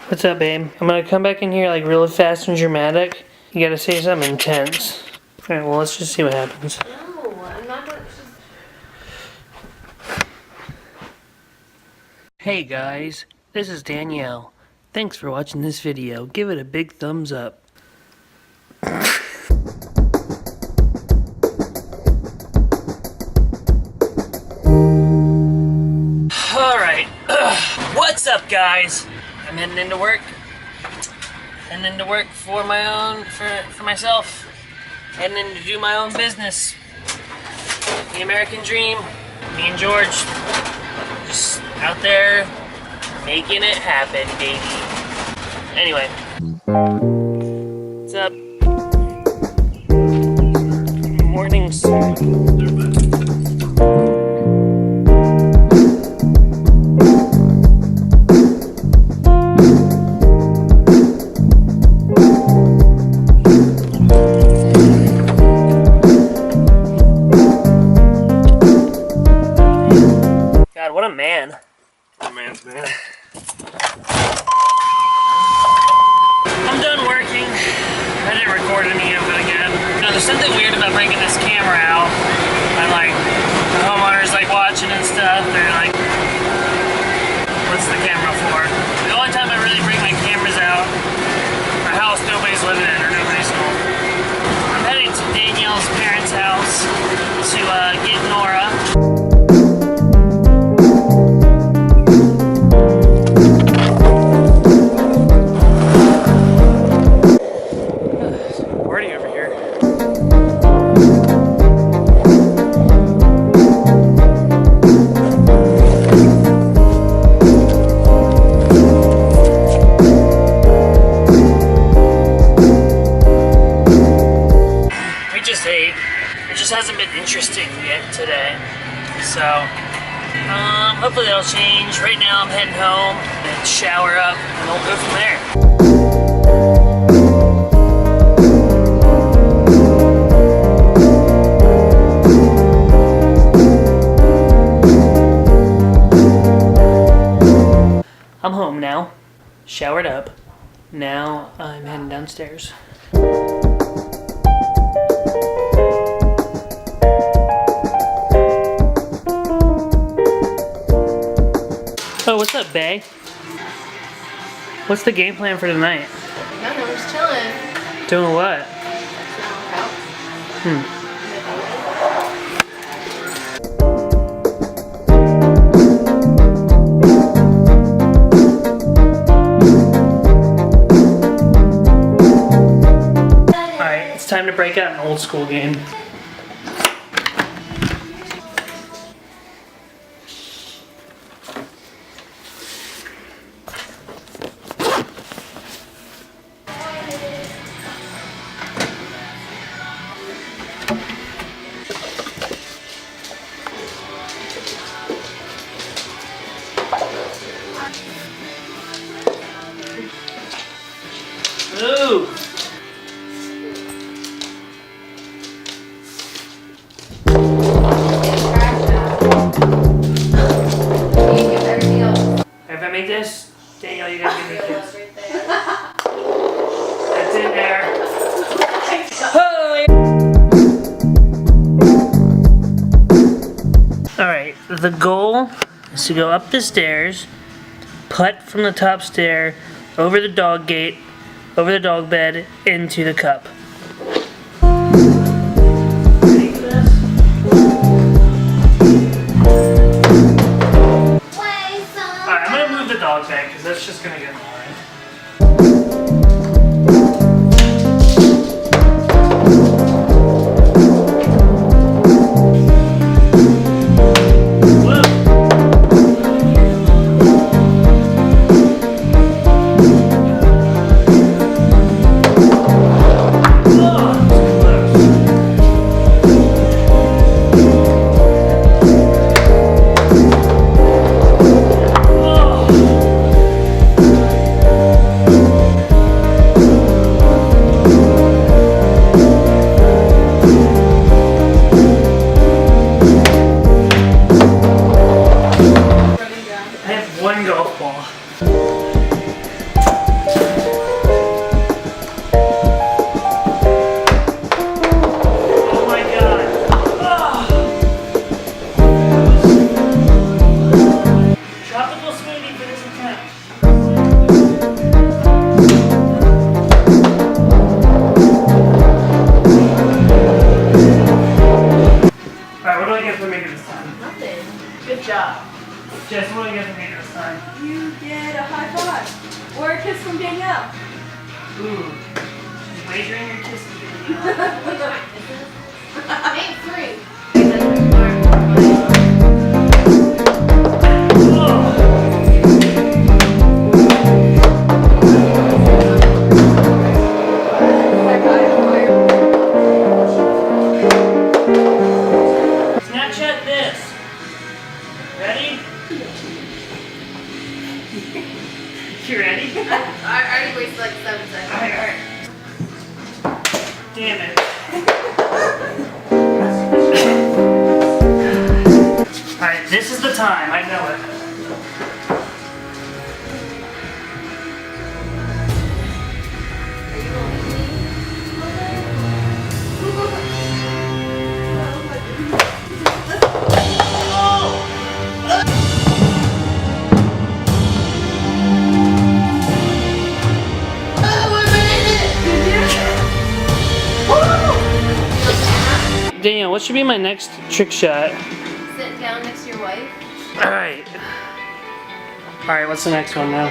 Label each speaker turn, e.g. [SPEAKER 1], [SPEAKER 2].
[SPEAKER 1] What's up, babe? I'm gonna come back in here like really fast and dramatic. You gotta say something intense. Alright, well, let's just see what happens.
[SPEAKER 2] No, I'm not going to.
[SPEAKER 1] Hey guys, this is Danielle. Thanks for watching this video. Give it a big thumbs up. Alright, what's up, guys? I'm heading into work. Heading into work for my own, for myself. Heading in to do my own business. The American dream. Me and George. Just out there making it happen, baby. Anyway. What's up? Mornings. God, what a man.
[SPEAKER 3] A man's man.
[SPEAKER 1] I'm done working. I didn't record any of it again. You know, there's something weird about bringing this camera out. And like, the homeowners like watching and stuff. They're like, what's the camera for? The only time I really bring my cameras out, a house nobody's living in or nobody's home. I'm heading to Danielle's parents' house to get Nora. Hasn't been interesting yet today, so hopefully that'll change. Right now I'm heading home and shower up and we'll go from there. I'm home now, showered up. Now I'm heading downstairs. Oh, what's up, bae? What's the game plan for tonight?
[SPEAKER 2] No, we're just chilling.
[SPEAKER 1] Doing what? Alright, it's time to break out an old school game. Ooh. If I make this, Danielle, you gotta give me this. That's in there. Alright, the goal is to go up the stairs, putt from the top stair, over the dog gate, over the dog bed, into the cup. Ready for this? Alright, I'm gonna move the dog bag because that's just gonna get in the way.
[SPEAKER 3] Or a kiss from Danielle.
[SPEAKER 1] Ooh. Wagering your kiss to
[SPEAKER 2] Name 3.
[SPEAKER 1] Snapchat this. Ready? You ready?
[SPEAKER 2] I already wasted like 7 seconds.
[SPEAKER 1] Alright. Damn it. Alright, this is the time. I know it. Daniel, what should be my next trick shot?
[SPEAKER 2] Sit down next to your wife.
[SPEAKER 1] Alright. Alright, what's the next one now?